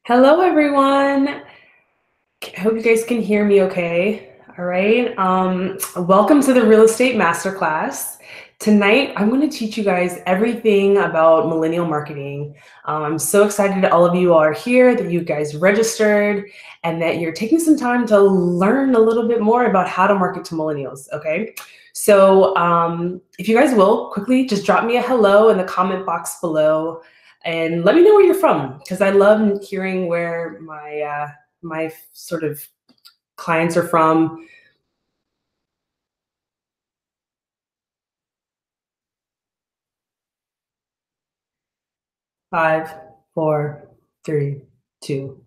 Hello, everyone. I hope you guys can hear me okay. All right. Welcome to the Real Estate Masterclass. Tonight, I'm going to teach you guys everything about millennial marketing. I'm so excited that all of you are here, that you guys registered, and that you're taking some time to learn a little bit more about how to market to millennials. Okay. So, if you guys will quickly just drop me a hello in the comment box below and let me know where you're from, because I love hearing where my sort of clients are from. Five, four, three, two.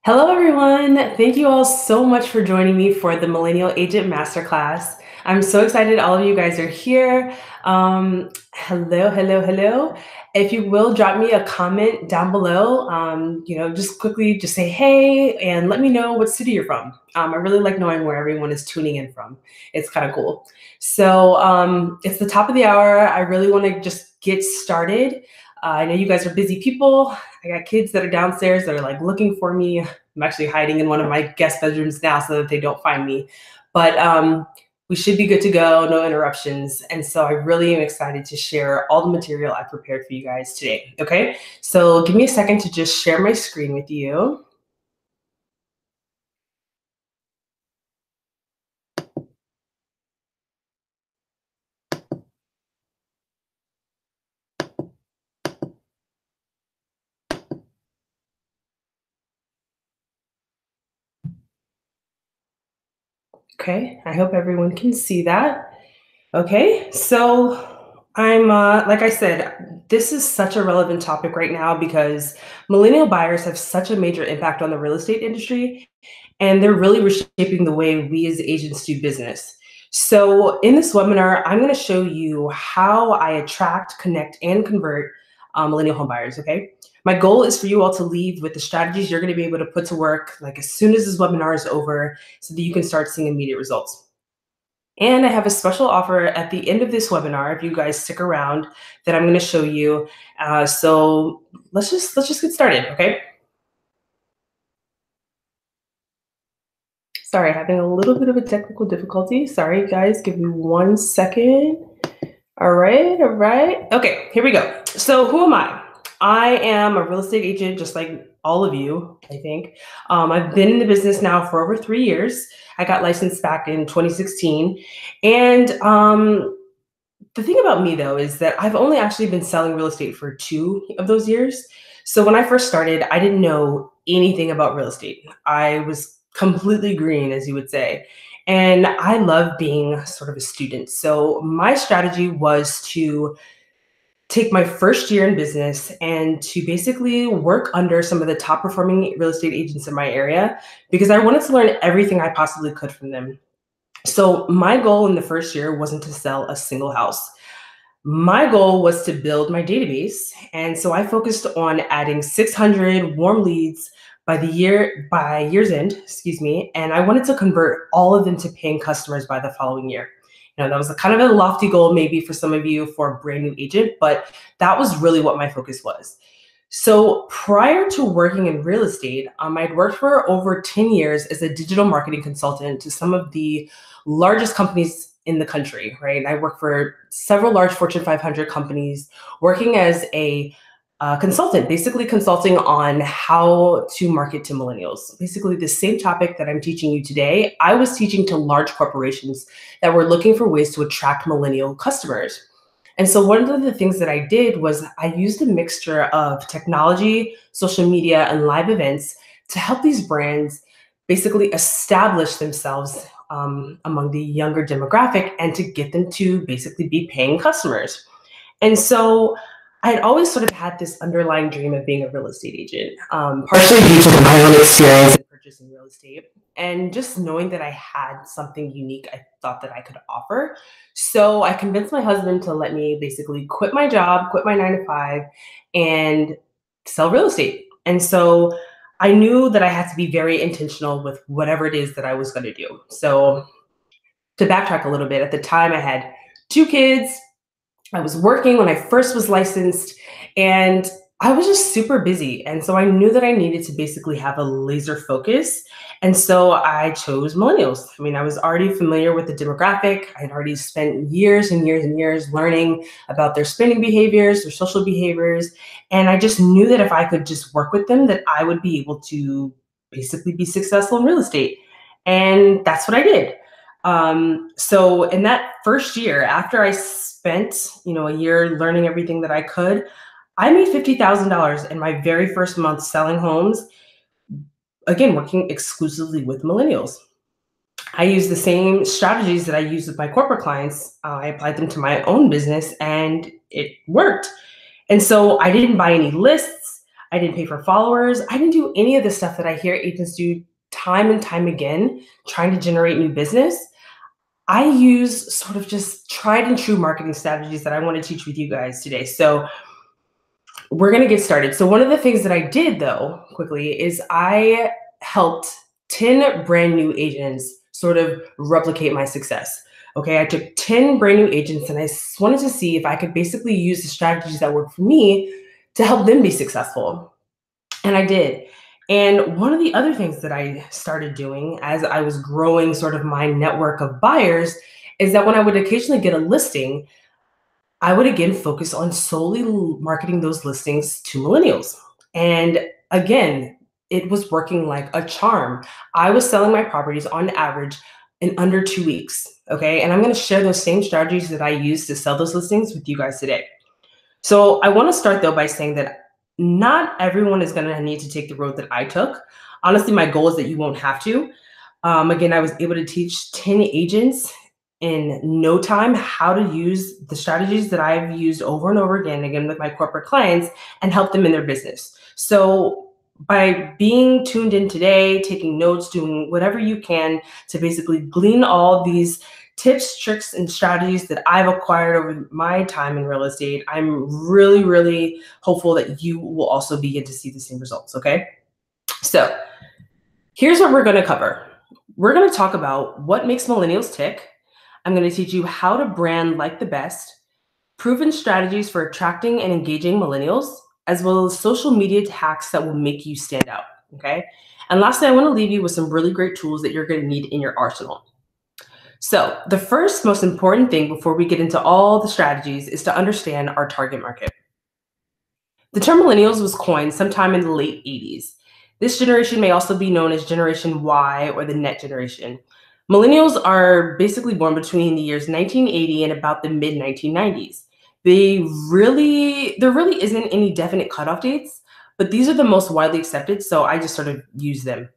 Hello, everyone. Thank you all so much for joining me for the Millennial Agent Masterclass. I'm so excited all of you guys are here. Hello, hello, hello. If you will, drop me a comment down below. Just quickly just say hey and let me know what city you're from. I really like knowing where everyone is tuning in from. It's kind of cool. So it's the top of the hour. I really want to just get started. I know you guys are busy people. I got kids that are downstairs that are like looking for me. I'm actually hiding in one of my guest bedrooms now so that they don't find me. But we should be good to go, no interruptions. And so I really am excited to share all the material I prepared for you guys today. Okay, so give me a second to just share my screen with you. Okay, I hope everyone can see that. Okay, so like I said, this is such a relevant topic right now because millennial buyers have such a major impact on the real estate industry, and they're really reshaping the way we as agents do business. So in this webinar, I'm going to show you how I attract, connect, and convert millennial home buyers. Okay. My goal is for you all to leave with the strategies you're going to be able to put to work like as soon as this webinar is over so that you can start seeing immediate results. And I have a special offer at the end of this webinar, if you guys stick around, that I'm going to show you. So let's just get started, okay? Sorry, having a little bit of a technical difficulty. Sorry, guys, give me 1 second. All right, all right. Okay, here we go. So who am I? I am a real estate agent, just like all of you, I think. I've been in the business now for over 3 years. I got licensed back in 2016. And the thing about me, though, is that I've only actually been selling real estate for 2 of those years. So when I first started, I didn't know anything about real estate. I was completely green, as you would say. And I love being sort of a student. So my strategy was to take my first year in business and to basically work under some of the top performing real estate agents in my area because I wanted to learn everything I possibly could from them. So my goal in the first year wasn't to sell a single house. My goal was to build my database. And so I focused on adding 600 warm leads by year's end, excuse me. And I wanted to convert all of them to paying customers by the following year. That was a kind of a lofty goal, maybe for some of you for a brand new agent, but that was really what my focus was. So prior to working in real estate, I'd worked for over 10 years as a digital marketing consultant to some of the largest companies in the country, right? I worked for several large Fortune 500 companies working as a consultant, basically consulting on how to market to millennials. Basically the same topic that I'm teaching you today, I was teaching to large corporations that were looking for ways to attract millennial customers. And so one of the things that I did was I used a mixture of technology, social media, and live events to help these brands basically establish themselves among the younger demographic and to get them to basically be paying customers. And so I had always sort of had this underlying dream of being a real estate agent, partially due to my own experience in purchasing real estate and just knowing that I had something unique I thought that I could offer. So I convinced my husband to let me basically quit my job, quit my 9 to 5, and sell real estate. And so I knew that I had to be very intentional with whatever it is that I was going to do. So to backtrack a little bit, at the time I had 2 kids. I was working when I first was licensed, and I was just super busy. And so I knew that I needed to basically have a laser focus. And so I chose millennials. I mean, I was already familiar with the demographic. I'd already spent years and years and years learning about their spending behaviors, their social behaviors. And I just knew that if I could just work with them, that I would be able to basically be successful in real estate. And that's what I did. So in that first year, after I spent, a year learning everything that I could, I made $50,000 in my very first month selling homes, again, working exclusively with millennials. I used the same strategies that I use with my corporate clients. I applied them to my own business and it worked. And so I didn't buy any lists. I didn't pay for followers. I didn't do any of the stuff that I hear agents do time and time again, trying to generate new business. I use sort of just tried and true marketing strategies that I want to teach with you guys today. So we're going to get started. So one of the things that I did though, quickly, is I helped 10 brand new agents sort of replicate my success. Okay, I took 10 brand new agents and I wanted to see if I could basically use the strategies that worked for me to help them be successful. And I did. And one of the other things that I started doing as I was growing sort of my network of buyers is that when I would occasionally get a listing, I would again focus on solely marketing those listings to millennials. And again, it was working like a charm. I was selling my properties on average in under 2 weeks. Okay. And I'm going to share those same strategies that I use to sell those listings with you guys today. So I want to start though by saying that not everyone is going to need to take the road that I took. Honestly, my goal is that you won't have to. Again, I was able to teach 10 agents in no time how to use the strategies that I've used over and over again with my corporate clients and help them in their business. So by being tuned in today, taking notes, doing whatever you can to basically glean all these tips, tricks, and strategies that I've acquired over my time in real estate, I'm really, really hopeful that you will also begin to see the same results, okay? So here's what we're gonna cover. We're gonna talk about what makes millennials tick. I'm going to teach you how to brand like the best, proven strategies for attracting and engaging millennials, as well as social media hacks that will make you stand out. Okay. And lastly, I want to leave you with some really great tools that you're going to need in your arsenal. So the first most important thing before we get into all the strategies is to understand our target market. The term millennials was coined sometime in the late 80s. This generation may also be known as Generation Y or the Net Generation. Millennials are basically born between the years 1980 and about the mid 1990s. There really isn't any definite cutoff dates, but these are the most widely accepted, so I just sort of use them.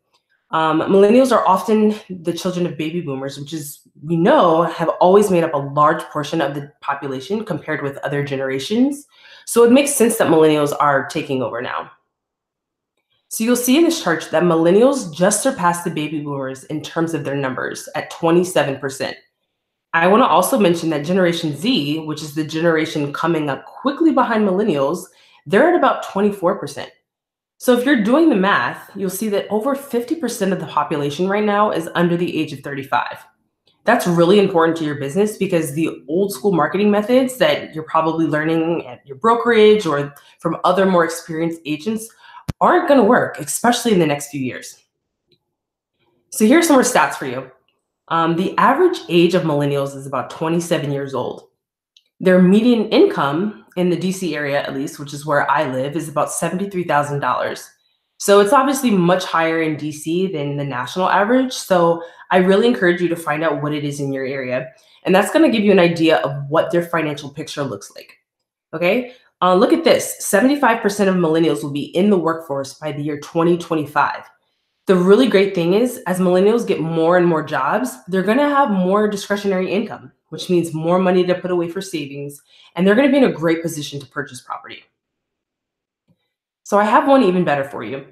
Millennials are often the children of baby boomers, which is, we know, have always made up a large portion of the population compared with other generations. So it makes sense that millennials are taking over now. So you'll see in this chart that millennials just surpassed the baby boomers in terms of their numbers at 27%. I want to also mention that Generation Z, which is the generation coming up quickly behind millennials, they're at about 24%. So if you're doing the math, you'll see that over 50% of the population right now is under the age of 35. That's really important to your business because the old school marketing methods that you're probably learning at your brokerage or from other more experienced agents aren't going to work, especially in the next few years. So here's some more stats for you. The average age of millennials is about 27 years old. Their median income in the DC area, at least, which is where I live, is about $73,000. So it's obviously much higher in DC than the national average. So I really encourage you to find out what it is in your area. And that's going to give you an idea of what their financial picture looks like. Okay, look at this. 75% of millennials will be in the workforce by the year 2025. The really great thing is, as millennials get more and more jobs, they're going to have more discretionary income, which means more money to put away for savings, and they're going to be in a great position to purchase property. So I have one even better for you.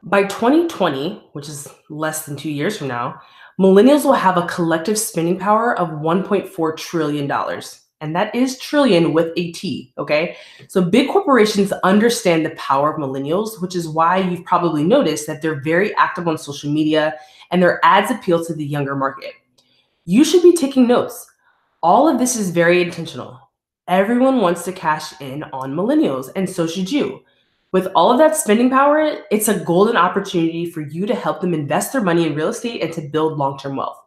By 2020, which is less than 2 years from now, millennials will have a collective spending power of $1.4 trillion. And that is trillion with a T, okay? So big corporations understand the power of millennials, which is why you've probably noticed that they're very active on social media and their ads appeal to the younger market. You should be taking notes. All of this is very intentional. Everyone wants to cash in on millennials, and so should you. With all of that spending power, it's a golden opportunity for you to help them invest their money in real estate and to build long term wealth.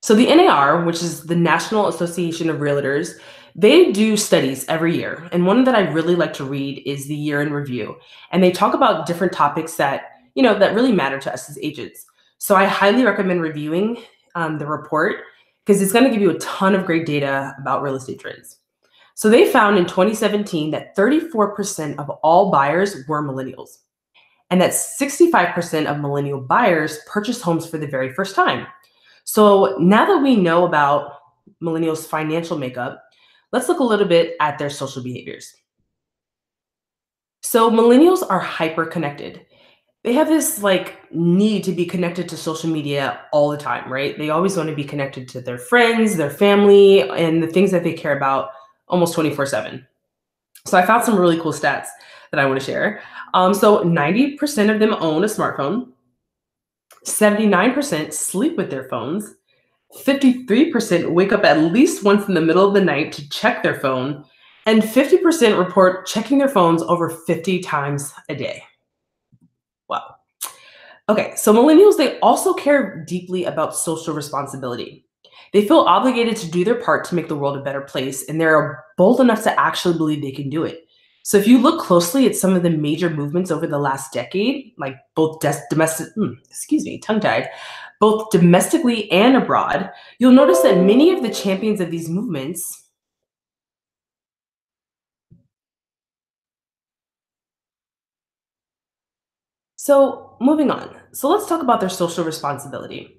So the NAR, which is the National Association of Realtors, they do studies every year. And one that I really like to read is the year in review. And they talk about different topics that really matter to us as agents. So I highly recommend reviewing the report because it's going to give you a ton of great data about real estate trends. So they found in 2017 that 34% of all buyers were millennials, and that 65% of millennial buyers purchased homes for the very first time. So now that we know about millennials' financial makeup, let's look a little bit at their social behaviors. So millennials are hyper connected. They have this need to be connected to social media all the time, right? They always want to be connected to their friends, their family, and the things that they care about almost 24/7. So I found some really cool stats that I want to share. So 90% of them own a smartphone, 79% sleep with their phones, 53% wake up at least once in the middle of the night to check their phone, and 50% report checking their phones over 50 times a day. Wow. Okay, so millennials, they also care deeply about social responsibility. They feel obligated to do their part to make the world a better place, and they're bold enough to actually believe they can do it. So if you look closely at some of the major movements over the last decade, like tongue tied, both domestically and abroad, you'll notice that many of the champions of these movements. So moving on. So let's talk about their social responsibility.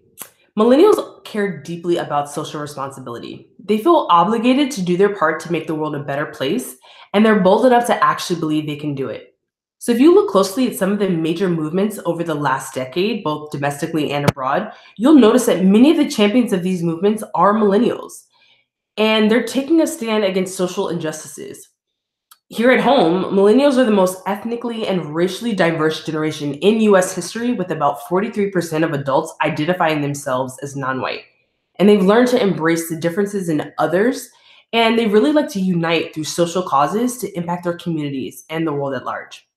Millennials care deeply about social responsibility. They feel obligated to do their part to make the world a better place, and they're bold enough to actually believe they can do it. So, if you look closely at some of the major movements over the last decade, both domestically and abroad, you'll notice that many of the champions of these movements are millennials, and they're taking a stand against social injustices. Here at home, millennials are the most ethnically and racially diverse generation in US history, with about 43% of adults identifying themselves as non white. And they've learned to embrace the differences in others, and they really like to unite through social causes to impact their communities and the world at large.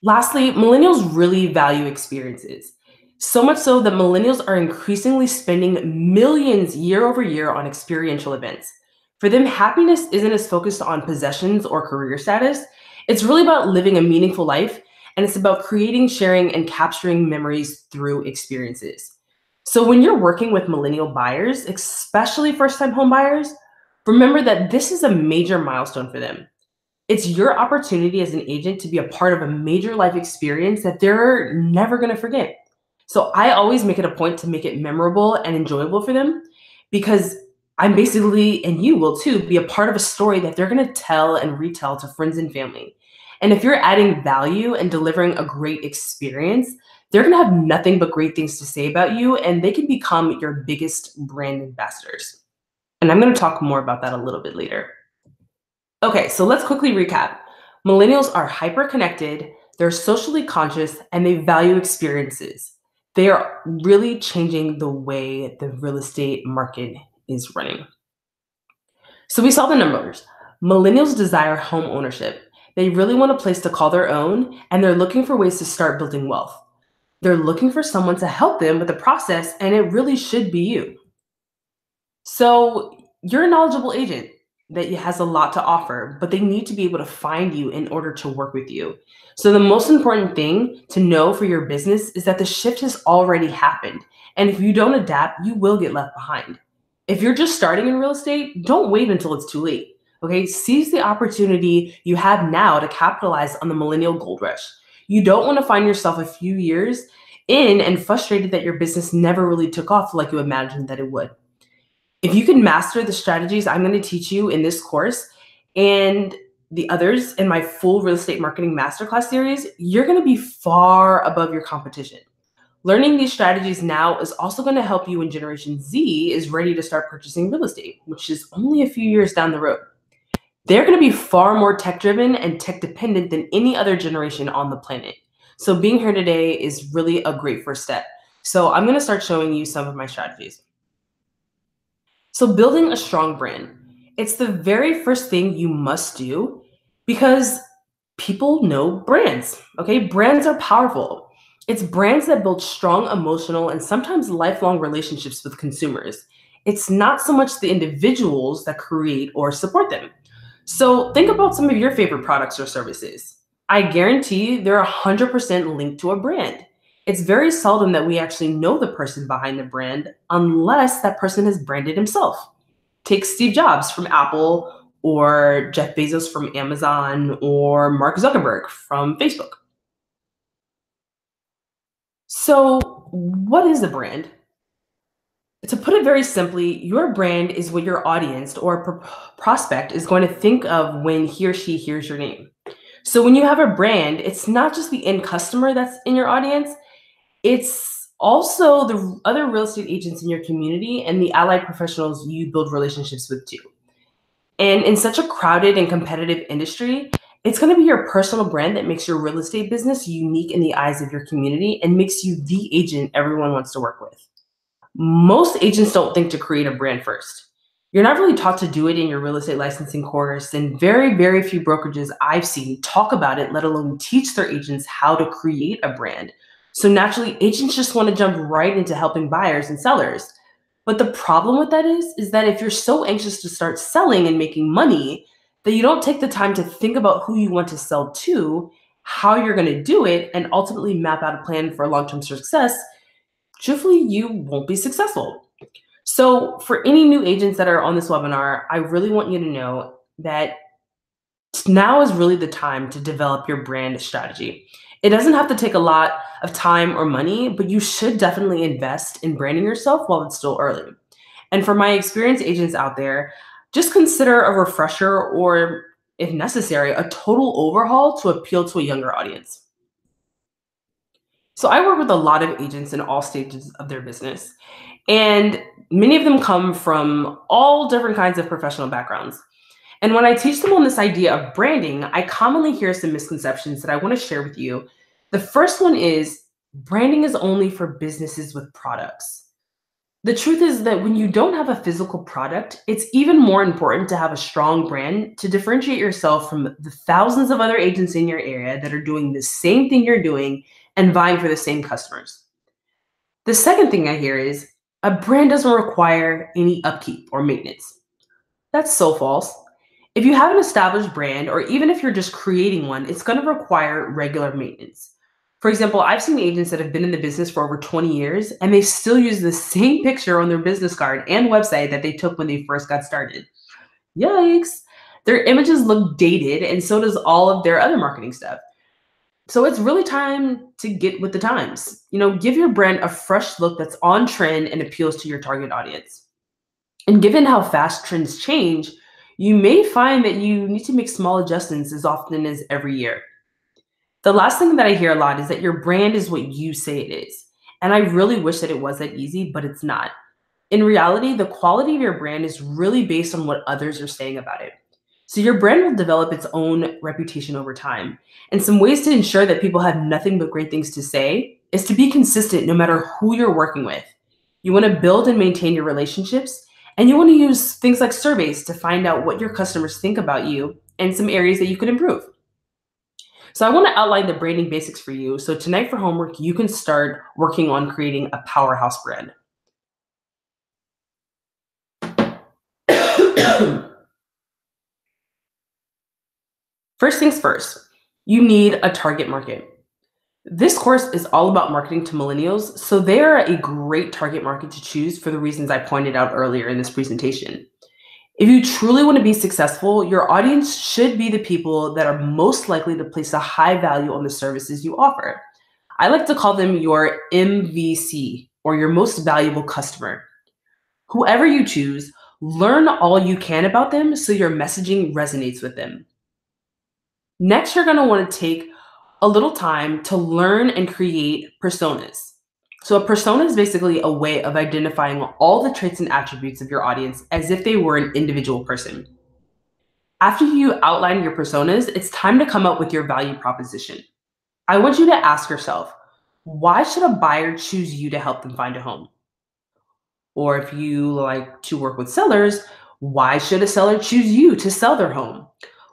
Lastly, millennials really value experiences. So much so that millennials are increasingly spending millions year over year on experiential events. For them, happiness isn't as focused on possessions or career status. It's really about living a meaningful life, and it's about creating, sharing, and capturing memories through experiences. So when you're working with millennial buyers, especially first-time home buyers, remember that this is a major milestone for them. It's your opportunity as an agent to be a part of a major life experience that they're never going to forget. So I always make it a point to make it memorable and enjoyable for them, because I'm basically, and you will too, be a part of a story that they're going to tell and retell to friends and family. And if you're adding value and delivering a great experience, they're going to have nothing but great things to say about you, and they can become your biggest brand ambassadors. And I'm going to talk more about that a little bit later. Okay, so let's quickly recap. Millennials are hyper connected, they're socially conscious, and they value experiences. They are really changing the way the real estate market is running. So we saw the numbers. Millennials desire home ownership. They really want a place to call their own, and they're looking for ways to start building wealth. They're looking for someone to help them with the process, and it really should be you. So you're a knowledgeable agent that has a lot to offer, but they need to be able to find you in order to work with you. So the most important thing to know for your business is that the shift has already happened. And if you don't adapt, you will get left behind. If you're just starting in real estate, don't wait until it's too late. Okay, seize the opportunity you have now to capitalize on the millennial gold rush. You don't want to find yourself a few years in and frustrated that your business never really took off like you imagined that it would. If you can master the strategies I'm going to teach you in this course and the others in my full real estate marketing masterclass series, you're going to be far above your competition. Learning these strategies now is also going to help you when Generation Z is ready to start purchasing real estate, which is only a few years down the road. They're going to be far more tech driven and tech dependent than any other generation on the planet. So being here today is really a great first step. So I'm going to start showing you some of my strategies. So building a strong brand, it's the very first thing you must do. Because people know brands, okay? Brands are powerful. It's brands that build strong emotional and sometimes lifelong relationships with consumers. It's not so much the individuals that create or support them. So think about some of your favorite products or services. I guarantee they're 100% linked to a brand. It's very seldom that we actually know the person behind the brand unless that person has branded himself. Take Steve Jobs from Apple, or Jeff Bezos from Amazon, or Mark Zuckerberg from Facebook. So, what is a brand? To put it very simply, your brand is what your audience or prospect is going to think of when he or she hears your name. So, when you have a brand, it's not just the end customer that's in your audience, it's also the other real estate agents in your community and the allied professionals you build relationships with too. And in such a crowded and competitive industry, it's going to be your personal brand that makes your real estate business unique in the eyes of your community and makes you the agent everyone wants to work with. Most agents don't think to create a brand first. You're not really taught to do it in your real estate licensing course, and very, very few brokerages I've seen talk about it, let alone teach their agents how to create a brand. So naturally, agents just want to jump right into helping buyers and sellers. But the problem with that is that if you're so anxious to start selling and making money that you don't take the time to think about who you want to sell to, how you're going to do it, and ultimately map out a plan for long-term success, truthfully, you won't be successful. So, for any new agents that are on this webinar, I really want you to know that now is really the time to develop your brand strategy. It doesn't have to take a lot of time or money, but you should definitely invest in branding yourself while it's still early. And for my experienced agents out there, just consider a refresher or, if necessary, a total overhaul to appeal to a younger audience. So I work with a lot of agents in all stages of their business, and many of them come from all different kinds of professional backgrounds. And when I teach them on this idea of branding, I commonly hear some misconceptions that I want to share with you. The first one is branding is only for businesses with products. The truth is that when you don't have a physical product, it's even more important to have a strong brand to differentiate yourself from the thousands of other agents in your area that are doing the same thing you're doing and vying for the same customers. The second thing I hear is a brand doesn't require any upkeep or maintenance. That's so false. If you have an established brand, or even if you're just creating one, it's going to require regular maintenance. For example, I've seen agents that have been in the business for over 20 years, and they still use the same picture on their business card and website that they took when they first got started. Yikes. Their images look dated, and so does all of their other marketing stuff. So it's really time to get with the times. Give your brand a fresh look that's on trend and appeals to your target audience. And given how fast trends change, you may find that you need to make small adjustments as often as every year. The last thing that I hear a lot is that your brand is what you say it is. And I really wish that it was that easy, but it's not. In reality, the quality of your brand is really based on what others are saying about it. So your brand will develop its own reputation over time. And some ways to ensure that people have nothing but great things to say is to be consistent no matter who you're working with. You want to build and maintain your relationships, and you want to use things like surveys to find out what your customers think about you and some areas that you could improve. So I want to outline the branding basics for you. So tonight for homework, you can start working on creating a powerhouse brand. First things first, you need a target market. This course is all about marketing to millennials, so they are a great target market to choose for the reasons I pointed out earlier in this presentation. If you truly want to be successful, your audience should be the people that are most likely to place a high value on the services you offer. I like to call them your MVC, or your most valuable customer. Whoever you choose, learn all you can about them so your messaging resonates with them. Next, you're going to want to take a little time to learn and create personas. So a persona is basically a way of identifying all the traits and attributes of your audience as if they were an individual person. After you outline your personas, it's time to come up with your value proposition. I want you to ask yourself, why should a buyer choose you to help them find a home? Or if you like to work with sellers, why should a seller choose you to sell their home?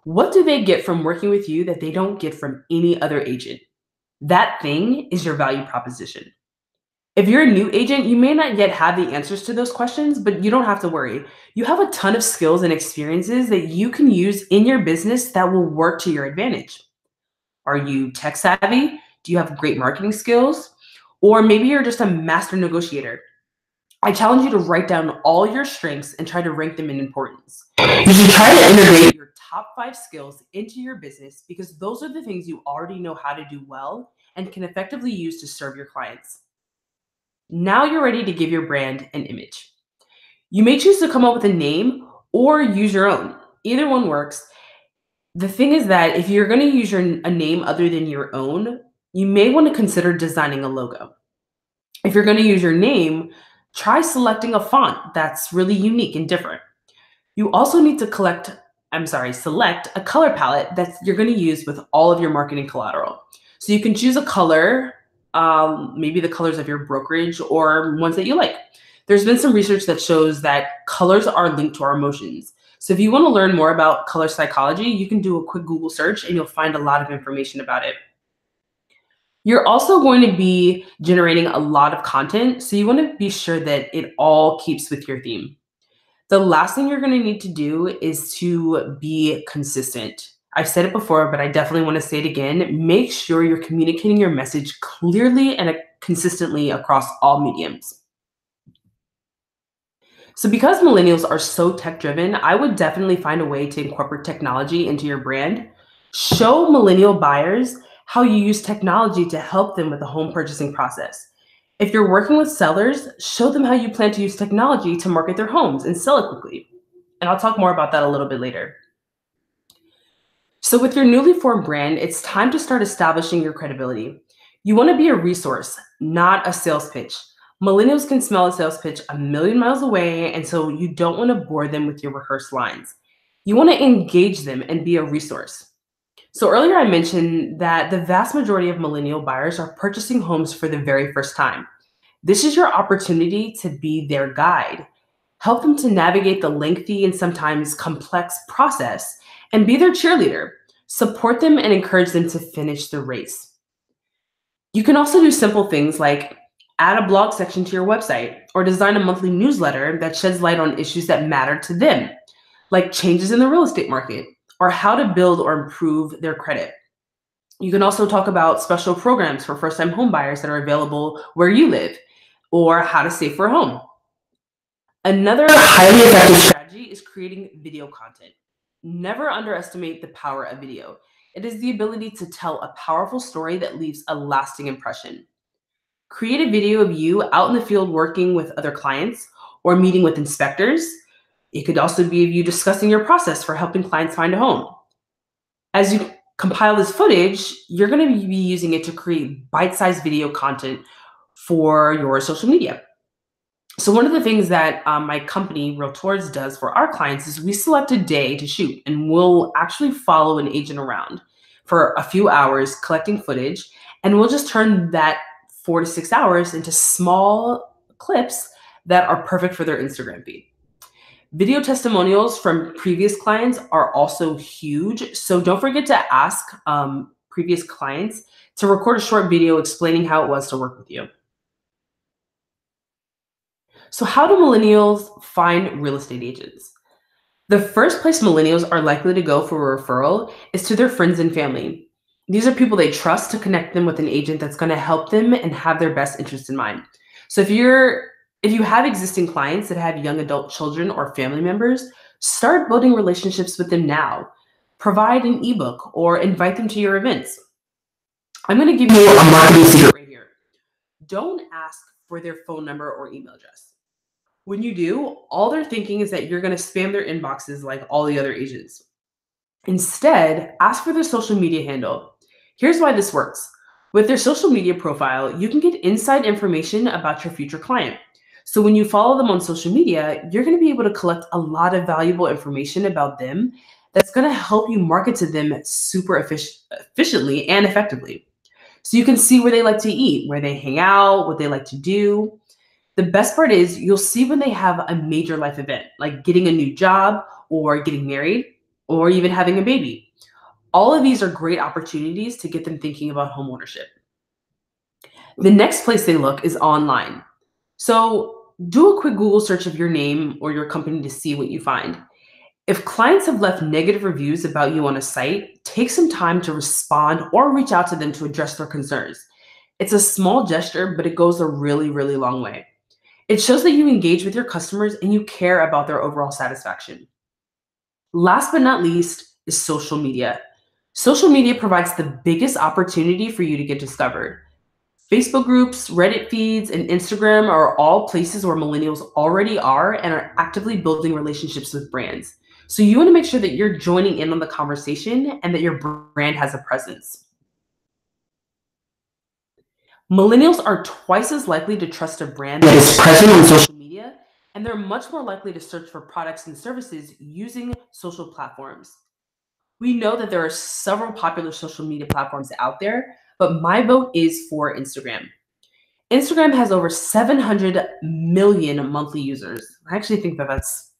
What do they get from working with you that they don't get from any other agent? That thing is your value proposition. If you're a new agent, you may not yet have the answers to those questions, but you don't have to worry. You have a ton of skills and experiences that you can use in your business that will work to your advantage. Are you tech savvy? Do you have great marketing skills? Or maybe you're just a master negotiator. I challenge you to write down all your strengths and try to rank them in importance. You should try to integrate your top 5 skills into your business because those are the things you already know how to do well and can effectively use to serve your clients. Now you're ready to give your brand an image. You may choose to come up with a name or use your own. Either one works. The thing is that if you're going to use a name other than your own, you may want to consider designing a logo. If you're going to use your name, try selecting a font that's really unique and different. You also need to select a color palette that you're going to use with all of your marketing collateral. So you can choose a color, maybe the colors of your brokerage or ones that you like. There's been some research that shows that colors are linked to our emotions. So if you want to learn more about color psychology, you can do a quick Google search and you'll find a lot of information about it. You're also going to be generating a lot of content, so you want to be sure that it all keeps with your theme. The last thing you're going to need to do is to be consistent. I've said it before, but I definitely want to say it again. Make sure you're communicating your message clearly and consistently across all mediums. So because millennials are so tech driven, I would definitely find a way to incorporate technology into your brand. Show millennial buyers how you use technology to help them with the home purchasing process. If you're working with sellers, show them how you plan to use technology to market their homes and sell it quickly. And I'll talk more about that a little bit later. So with your newly formed brand, it's time to start establishing your credibility. You want to be a resource, not a sales pitch. Millennials can smell a sales pitch a million miles away, and so you don't want to bore them with your rehearsed lines. You want to engage them and be a resource. So earlier I mentioned that the vast majority of millennial buyers are purchasing homes for the very first time. This is your opportunity to be their guide. Help them to navigate the lengthy and sometimes complex process and be their cheerleader. Support them and encourage them to finish the race. You can also do simple things like add a blog section to your website or design a monthly newsletter that sheds light on issues that matter to them, like changes in the real estate market or how to build or improve their credit. You can also talk about special programs for first-time home buyers that are available where you live or how to save for a home. Another highly effective strategy is creating video content. Never underestimate the power of video. It is the ability to tell a powerful story that leaves a lasting impression. Create a video of you out in the field working with other clients or meeting with inspectors. It could also be of you discussing your process for helping clients find a home. As you compile this footage, you're going to be using it to create bite-sized video content for your social media. So one of the things that my company, Real Tours, does for our clients is we select a day to shoot, and we'll actually follow an agent around for a few hours collecting footage, and we'll just turn that 4 to 6 hours into small clips that are perfect for their Instagram feed. Video testimonials from previous clients are also huge, so don't forget to ask previous clients to record a short video explaining how it was to work with you. So how do millennials find real estate agents? The first place millennials are likely to go for a referral is to their friends and family. These are people they trust to connect them with an agent that's going to help them and have their best interest in mind. So if you have existing clients that have young adult children or family members, start building relationships with them now. Provide an ebook or invite them to your events. I'm going to give you a marketing secret right here. Don't ask for their phone number or email address. When you do, all they're thinking is that you're going to spam their inboxes like all the other agents. Instead, ask for their social media handle. Here's why this works. With their social media profile, you can get inside information about your future client. So when you follow them on social media, you're going to be able to collect a lot of valuable information about them that's going to help you market to them super efficiently and effectively. So you can see where they like to eat, where they hang out, what they like to do. The best part is you'll see when they have a major life event, like getting a new job or getting married. or even having a baby. All of these are great opportunities to get them thinking about home ownership. The next place they look is online. So do a quick Google search of your name or your company to see what you find. If clients have left negative reviews about you on a site, take some time to respond or reach out to them to address their concerns. It's a small gesture, but it goes a really, really long way. It shows that you engage with your customers and you care about their overall satisfaction. Last but not least is social media. Social media provides the biggest opportunity for you to get discovered. Facebook groups, Reddit feeds, and Instagram are all places where millennials already are and are actively building relationships with brands. So you want to make sure that you're joining in on the conversation and that your brand has a presence. Millennials are twice as likely to trust a brand that is present on social media, and they're much more likely to search for products and services using social platforms. We know that there are several popular social media platforms out there, but my vote is for Instagram. Instagram has over 700 million monthly users. I actually think that that's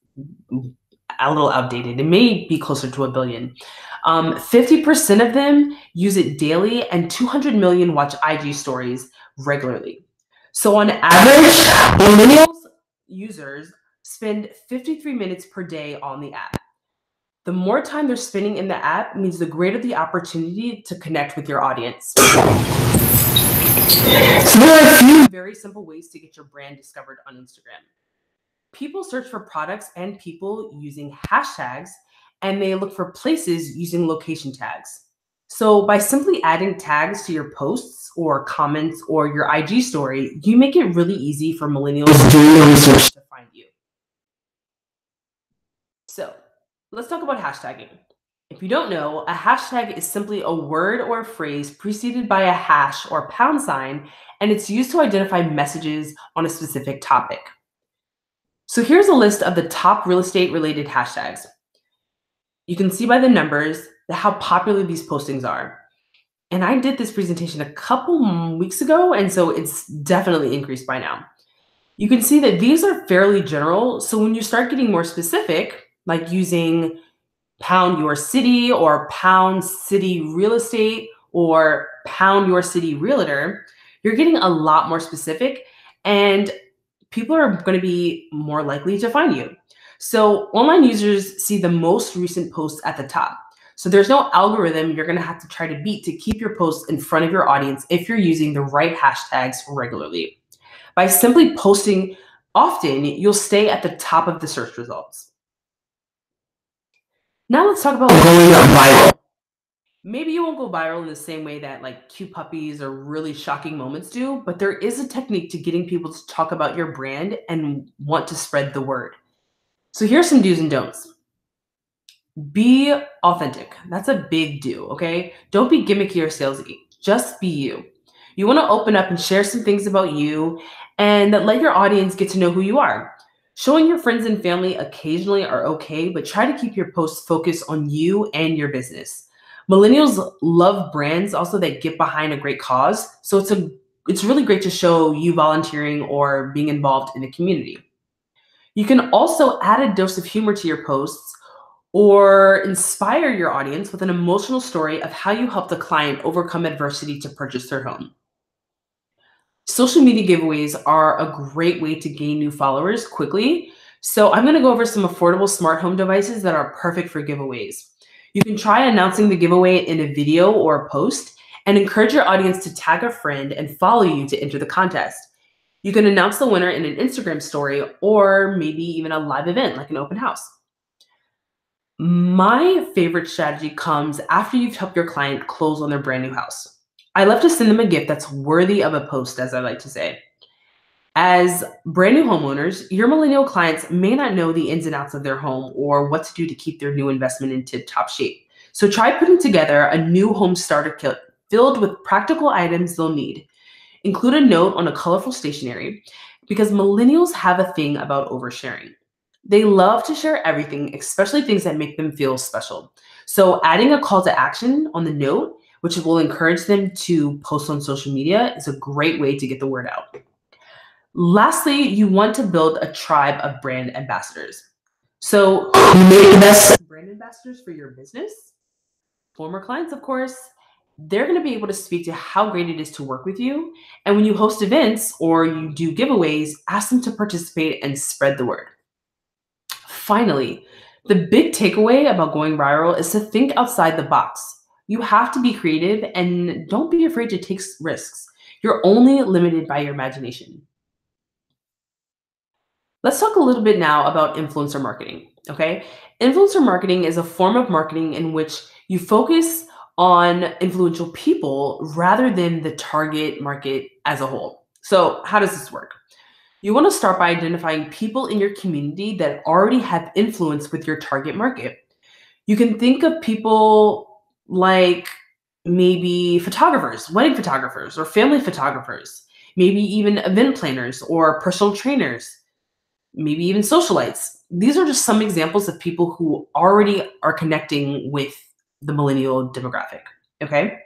a little outdated. It may be closer to a billion. 50% of them use it daily, and 200 million watch IG stories regularly. So on average, millennials users spend 53 minutes per day on the app. The more time they're spending in the app means the greater the opportunity to connect with your audience. So there are a few very simple ways to get your brand discovered on Instagram. People search for products and people using hashtags, and they look for places using location tags. So by simply adding tags to your posts or comments or your IG story, you make it really easy for millennials doing the research to find you. So let's talk about hashtagging. If you don't know, a hashtag is simply a word or a phrase preceded by a hash or pound sign, and it's used to identify messages on a specific topic. So here's a list of the top real estate related hashtags. You can see by the numbers how popular these postings are. And I did this presentation a couple weeks ago, and so it's definitely increased by now. You can see that these are fairly general. So when you start getting more specific, like using pound your city or pound city real estate or pound your city realtor, you're getting a lot more specific, and people are going to be more likely to find you. So online users see the most recent posts at the top. So there's no algorithm you're going to have to try to beat to keep your posts in front of your audience if you're using the right hashtags regularly. By simply posting often, you'll stay at the top of the search results. Now let's talk about going viral. Maybe you won't go viral in the same way that like cute puppies or really shocking moments do, but there is a technique to getting people to talk about your brand and want to spread the word. So here's some do's and don'ts. Be authentic. That's a big do, okay? Don't be gimmicky or salesy. Just be you. You want to open up and share some things about you and let your audience get to know who you are. Showing your friends and family occasionally are okay, but try to keep your posts focused on you and your business. Millennials love brands also that get behind a great cause. So it's really great to show you volunteering or being involved in a community. You can also add a dose of humor to your posts or inspire your audience with an emotional story of how you helped a client overcome adversity to purchase their home. Social media giveaways are a great way to gain new followers quickly. So I'm going to go over some affordable smart home devices that are perfect for giveaways. You can try announcing the giveaway in a video or a post and encourage your audience to tag a friend and follow you to enter the contest. You can announce the winner in an Instagram story or maybe even a live event like an open house. My favorite strategy comes after you've helped your client close on their brand new house. I love to send them a gift that's worthy of a post, as I like to say. As brand new homeowners, your millennial clients may not know the ins and outs of their home or what to do to keep their new investment in tip-top shape. So try putting together a new home starter kit filled with practical items they'll need. Include a note on a colorful stationery because millennials have a thing about oversharing. They love to share everything, especially things that make them feel special. So adding a call to action on the note, which will encourage them to post on social media, is a great way to get the word out. Lastly, you want to build a tribe of brand ambassadors. So who make the best brand ambassadors? ambassadors for your business, former clients, of course, they're going to be able to speak to how great it is to work with you. And when you host events or you do giveaways, ask them to participate and spread the word. Finally, the big takeaway about going viral is to think outside the box. You have to be creative and don't be afraid to take risks. You're only limited by your imagination. Let's talk a little bit now about influencer marketing, okay? Influencer marketing is a form of marketing in which you focus on influential people rather than the target market as a whole. So, how does this work? You want to start by identifying people in your community that already have influence with your target market. You can think of people like maybe photographers, wedding photographers, or family photographers, maybe even event planners or personal trainers, maybe even socialites. These are just some examples of people who already are connecting with the millennial demographic, okay?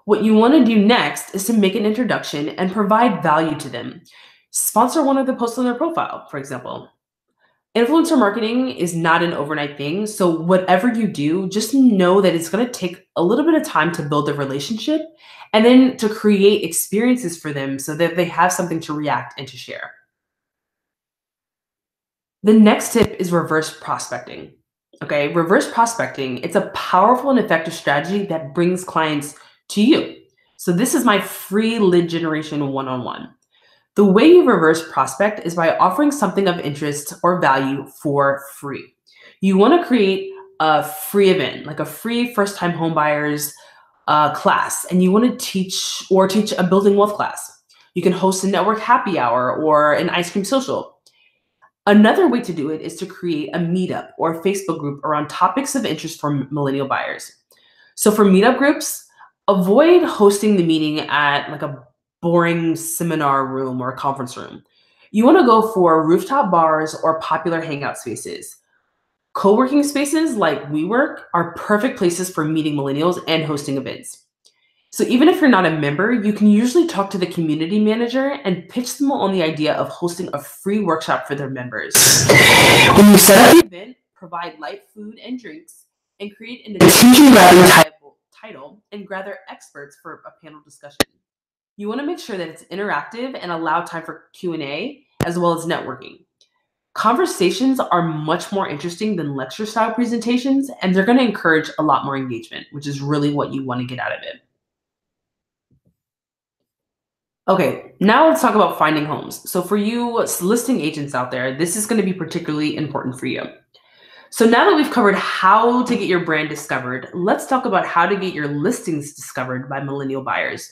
What you want to do next is to make an introduction and provide value to them. Sponsor one of the posts on their profile, for example. Influencer marketing is not an overnight thing, so whatever you do, just know that it's going to take a little bit of time to build the relationship and then to create experiences for them so that they have something to react and to share. The next tip is reverse prospecting. Okay, reverse prospecting, it's a powerful and effective strategy that brings clients to you. So this is my free lead generation one-on-one. The way you reverse prospect is by offering something of interest or value for free. You want to create a free event, like a free first-time homebuyers class, and you want to teach a building wealth class. You can host a network happy hour or an ice cream social. Another way to do it is to create a meetup or a Facebook group around topics of interest for millennial buyers. So for meetup groups, avoid hosting the meeting at like a boring seminar room or a conference room. You want to go for rooftop bars or popular hangout spaces. Co-working spaces like WeWork are perfect places for meeting millennials and hosting events. So even if you're not a member, you can usually talk to the community manager and pitch them on the idea of hosting a free workshop for their members. When you set up the event, provide light food and drinks, and create an attention-grabbing title and gather experts for a panel discussion. You want to make sure that it's interactive and allow time for Q&A as well as networking. Conversations are much more interesting than lecture-style presentations, and they're going to encourage a lot more engagement, which is really what you want to get out of it. Okay, now let's talk about finding homes. So for you listing agents out there, this is going to be particularly important for you. So now that we've covered how to get your brand discovered, let's talk about how to get your listings discovered by millennial buyers.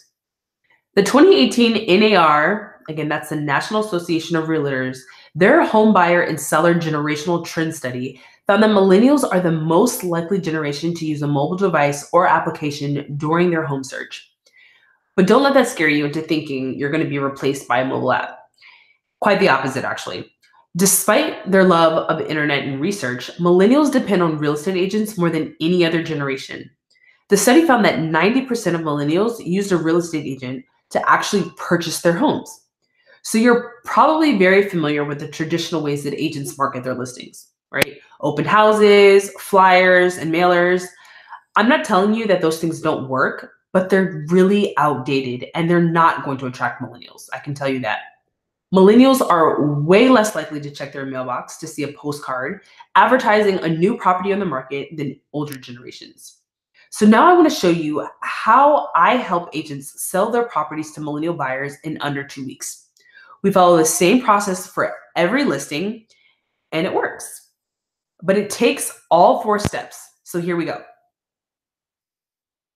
The 2018 NAR, again, that's the National Association of Realtors, their home buyer and seller generational trend study found that millennials are the most likely generation to use a mobile device or application during their home search. But don't let that scare you into thinking you're going to be replaced by a mobile app. Quite the opposite, actually. Despite their love of internet and research, millennials depend on real estate agents more than any other generation. The study found that 90% of millennials used a real estate agent to actually purchase their homes. So you're probably very familiar with the traditional ways that agents market their listings, right? Open houses, flyers, and mailers. I'm not telling you that those things don't work, but they're really outdated and they're not going to attract millennials. I can tell you that. Millennials are way less likely to check their mailbox to see a postcard advertising a new property on the market than older generations. So now I want to show you how I help agents sell their properties to millennial buyers in under 2 weeks. We follow the same process for every listing and it works, but it takes all 4 steps. So here we go.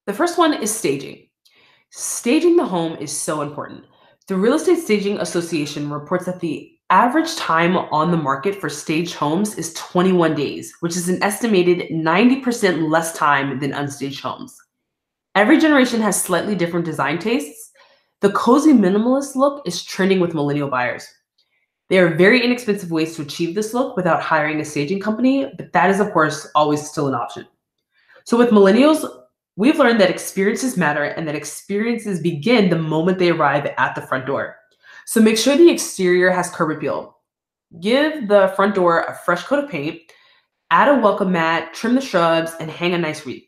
The first one is staging. Staging the home is so important. The Real Estate Staging Association reports that the average time on the market for staged homes is 21 days, which is an estimated 90% less time than unstaged homes. Every generation has slightly different design tastes. The cozy minimalist look is trending with millennial buyers. There are very inexpensive ways to achieve this look without hiring a staging company, but that is, of course, always still an option. So with millennials, we've learned that experiences matter and that experiences begin the moment they arrive at the front door. So make sure the exterior has curb appeal. Give the front door a fresh coat of paint. Add a welcome mat, trim the shrubs, and hang a nice wreath.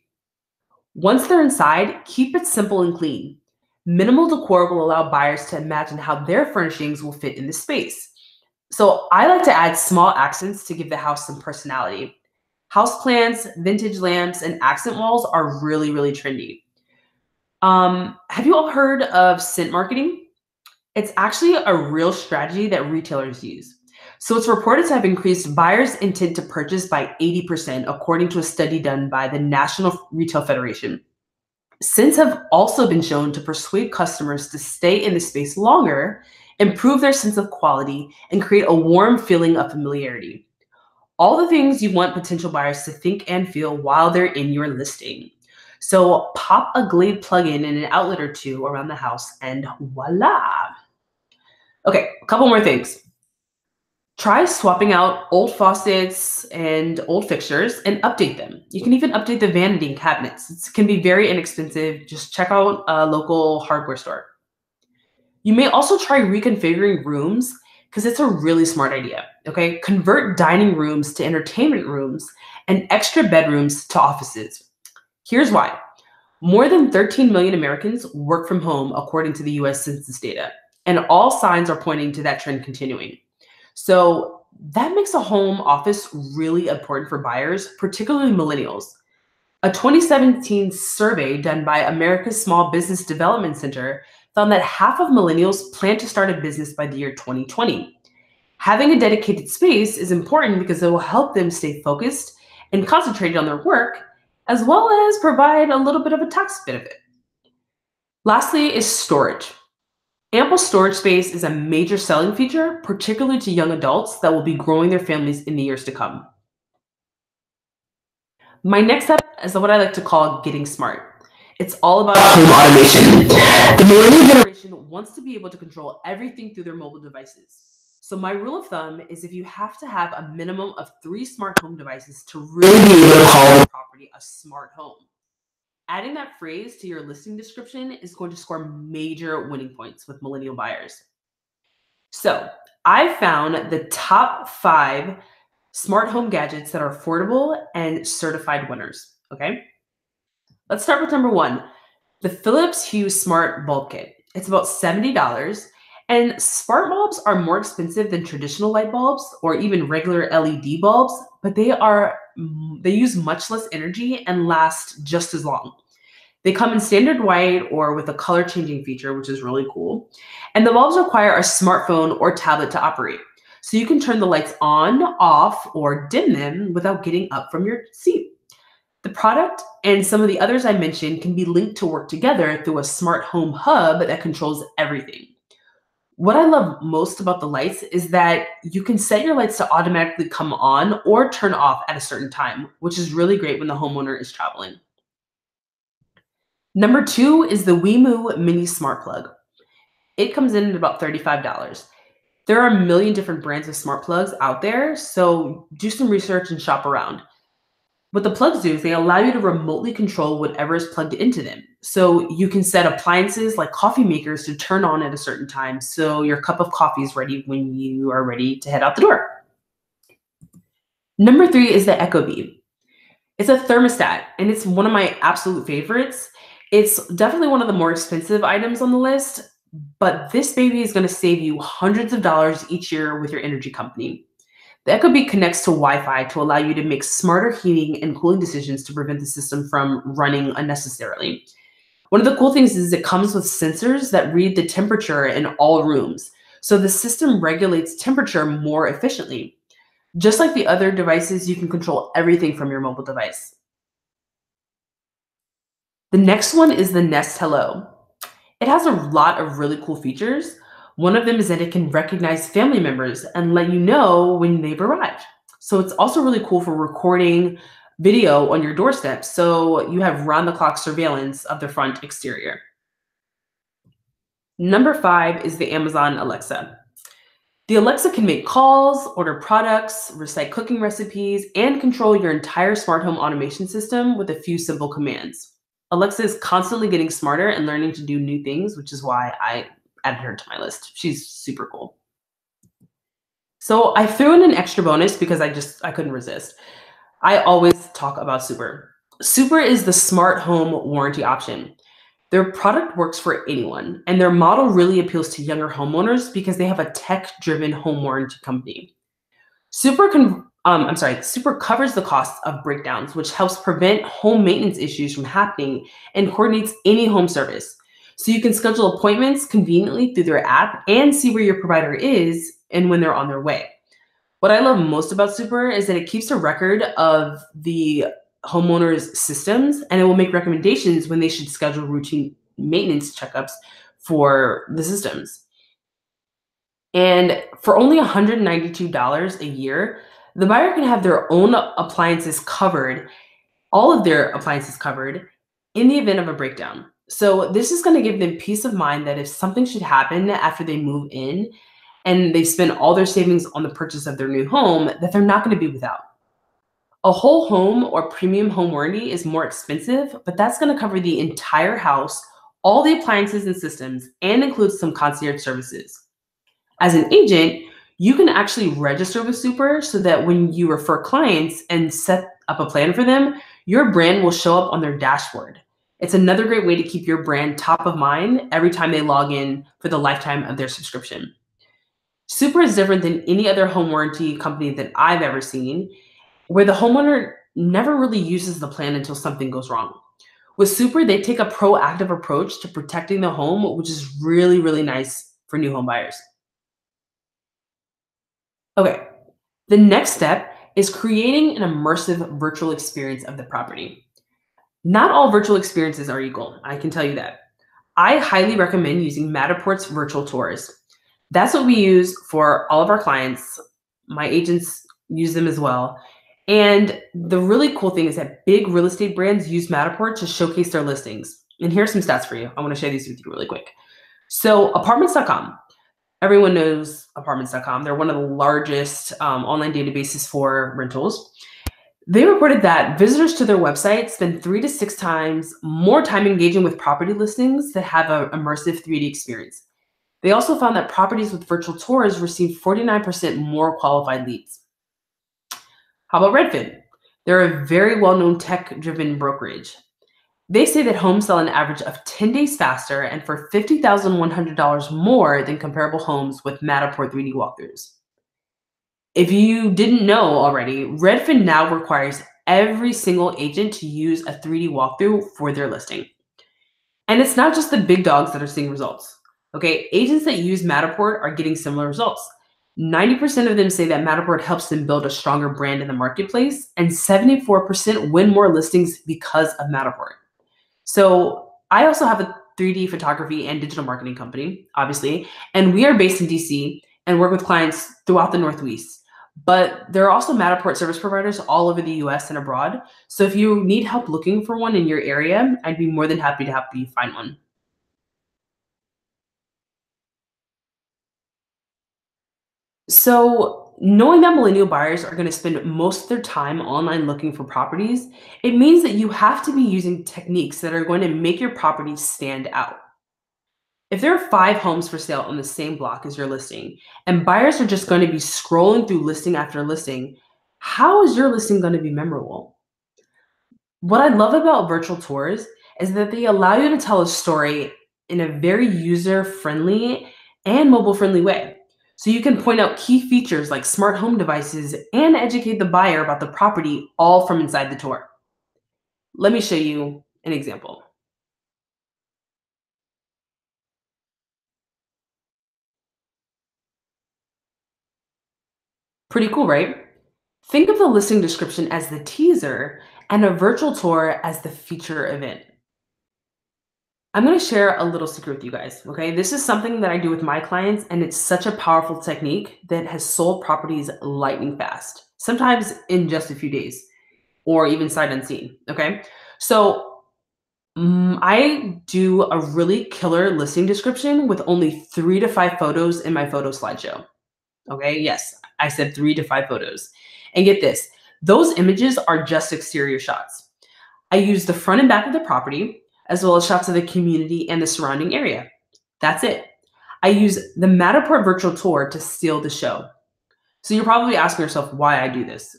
Once they're inside, keep it simple and clean. Minimal decor will allow buyers to imagine how their furnishings will fit in the space. So I like to add small accents to give the house some personality. Houseplants, vintage lamps, and accent walls are really, really trendy. Have you all heard of scent marketing? It's actually a real strategy that retailers use. So it's reported to have increased buyers' intent to purchase by 80%, according to a study done by the National Retail Federation. Scents have also been shown to persuade customers to stay in the space longer, improve their sense of quality, and create a warm feeling of familiarity. All the things you want potential buyers to think and feel while they're in your listing. So pop a Glade plug-in and an outlet or two around the house, and voila. Okay, a couple more things. Try swapping out old faucets and old fixtures and update them. You can even update the vanity and cabinets. It can be very inexpensive. Just check out a local hardware store. You may also try reconfiguring rooms because it's a really smart idea. Okay, convert dining rooms to entertainment rooms and extra bedrooms to offices. Here's why. More than 13 million Americans work from home, according to the US Census data, and all signs are pointing to that trend continuing. So that makes a home office really important for buyers, particularly millennials. A 2017 survey done by America's Small Business Development Center found that half of millennials plan to start a business by the year 2020. Having a dedicated space is important because it will help them stay focused and concentrated on their work, as well as provide a little bit of a tax benefit. Lastly is storage. Ample storage space is a major selling feature, particularly to young adults that will be growing their families in the years to come. My next step is what I like to call getting smart. It's all about home automation. The millennial generation wants to be able to control everything through their mobile devices. So my rule of thumb is if you have to have a minimum of 3 smart home devices to really be able to call the property a smart home. Adding that phrase to your listing description is going to score major winning points with millennial buyers. So I found the top 5 smart home gadgets that are affordable and certified winners. Okay. Let's start with number 1, the Philips Hue Smart Bulb Kit. It's about $70. And smart bulbs are more expensive than traditional light bulbs or even regular LED bulbs, but they use much less energy and last just as long. They come in standard white or with a color changing feature, which is really cool. And the bulbs require a smartphone or tablet to operate. So you can turn the lights on, off, or dim them without getting up from your seat. The product and some of the others I mentioned can be linked to work together through a smart home hub that controls everything. What I love most about the lights is that you can set your lights to automatically come on or turn off at a certain time, which is really great when the homeowner is traveling. Number 2 is the Wemu Mini Smart Plug. It comes in at about $35. There are a million different brands of smart plugs out there, so do some research and shop around. What the plugs do is they allow you to remotely control whatever is plugged into them. So you can set appliances like coffee makers to turn on at a certain time so your cup of coffee is ready when you are ready to head out the door. Number 3 is the ecobee. It's a thermostat, and it's one of my absolute favorites. It's definitely one of the more expensive items on the list, but this baby is going to save you hundreds of dollars each year with your energy company. The ecobee connects to Wi-Fi to allow you to make smarter heating and cooling decisions to prevent the system from running unnecessarily. One of the cool things is it comes with sensors that read the temperature in all rooms, so the system regulates temperature more efficiently. Just like the other devices, you can control everything from your mobile device. The next one is the Nest Hello. It has a lot of really cool features. One of them is that it can recognize family members and let you know when they've arrived. So it's also really cool for recording video on your doorstep, so you have round-the-clock surveillance of the front exterior. Number 5 is the Amazon Alexa. The Alexa can make calls, order products, recite cooking recipes, and control your entire smart home automation system with a few simple commands. Alexa is constantly getting smarter and learning to do new things, which is why I added her to my list. She's super cool. So I threw in an extra bonus because I couldn't resist. I always talk about Super. Super is the smart home warranty option. Their product works for anyone, and their model really appeals to younger homeowners because they have a tech-driven home warranty company. Super covers the costs of breakdowns, which helps prevent home maintenance issues from happening and coordinates any home service. So you can schedule appointments conveniently through their app and see where your provider is and when they're on their way. What I love most about Super is that it keeps a record of the homeowner's systems, and it will make recommendations when they should schedule routine maintenance checkups for the systems. And for only $192 a year, the buyer can have their own appliances covered, all of their appliances covered in the event of a breakdown. So this is going to give them peace of mind that if something should happen after they move in and they spend all their savings on the purchase of their new home, that they're not going to be without. A whole home or premium home warranty is more expensive, but that's going to cover the entire house, all the appliances and systems, and includes some concierge services. As an agent, you can actually register with Super so that when you refer clients and set up a plan for them, your brand will show up on their dashboard. It's another great way to keep your brand top of mind every time they log in for the lifetime of their subscription. Super is different than any other home warranty company that I've ever seen, where the homeowner never really uses the plan until something goes wrong. With Super, they take a proactive approach to protecting the home, which is really, really nice for new home buyers. Okay, the next step is creating an immersive virtual experience of the property. Not all virtual experiences are equal, I can tell you that. I highly recommend using Matterport's virtual tours. That's what we use for all of our clients. My agents use them as well. And the really cool thing is that big real estate brands use Matterport to showcase their listings. And here's some stats for you. I want to share these with you really quick. So, apartments.com. Everyone knows apartments.com. They're one of the largest online databases for rentals. They reported that visitors to their website spend 3 to 6 times more time engaging with property listings that have an immersive 3D experience. They also found that properties with virtual tours receive 49% more qualified leads. How about Redfin? They're a very well-known tech-driven brokerage. They say that homes sell an average of 10 days faster and for $50,100 more than comparable homes with Matterport 3D walkthroughs. If you didn't know already, Redfin now requires every single agent to use a 3D walkthrough for their listing. And it's not just the big dogs that are seeing results. Okay, agents that use Matterport are getting similar results. 90% of them say that Matterport helps them build a stronger brand in the marketplace, and 74% win more listings because of Matterport. So I also have a 3D photography and digital marketing company, obviously, and we are based in DC and work with clients throughout the Northeast. But there are also Matterport service providers all over the US and abroad. So if you need help looking for one in your area, I'd be more than happy to help you find one. So knowing that millennial buyers are going to spend most of their time online looking for properties, it means that you have to be using techniques that are going to make your property stand out. If there are 5 homes for sale on the same block as your listing, and buyers are just going to be scrolling through listing after listing, how is your listing going to be memorable? What I love about virtual tours is that they allow you to tell a story in a very user friendly and mobile friendly way. So you can point out key features like smart home devices and educate the buyer about the property all from inside the tour. Let me show you an example. Pretty cool, right? Think of the listing description as the teaser and a virtual tour as the feature event. I'm going to share a little secret with you guys, okay? This is something that I do with my clients, and it's such a powerful technique that has sold properties lightning fast, sometimes in just a few days or even sight unseen, okay? So I do a really killer listing description with only 3 to 5 photos in my photo slideshow, okay? Yes, I said 3 to 5 photos. And get this, those images are just exterior shots. I use the front and back of the property, as well as shots of the community and the surrounding area. That's it. I use the Matterport virtual tour to steal the show. So you're probably asking yourself why I do this.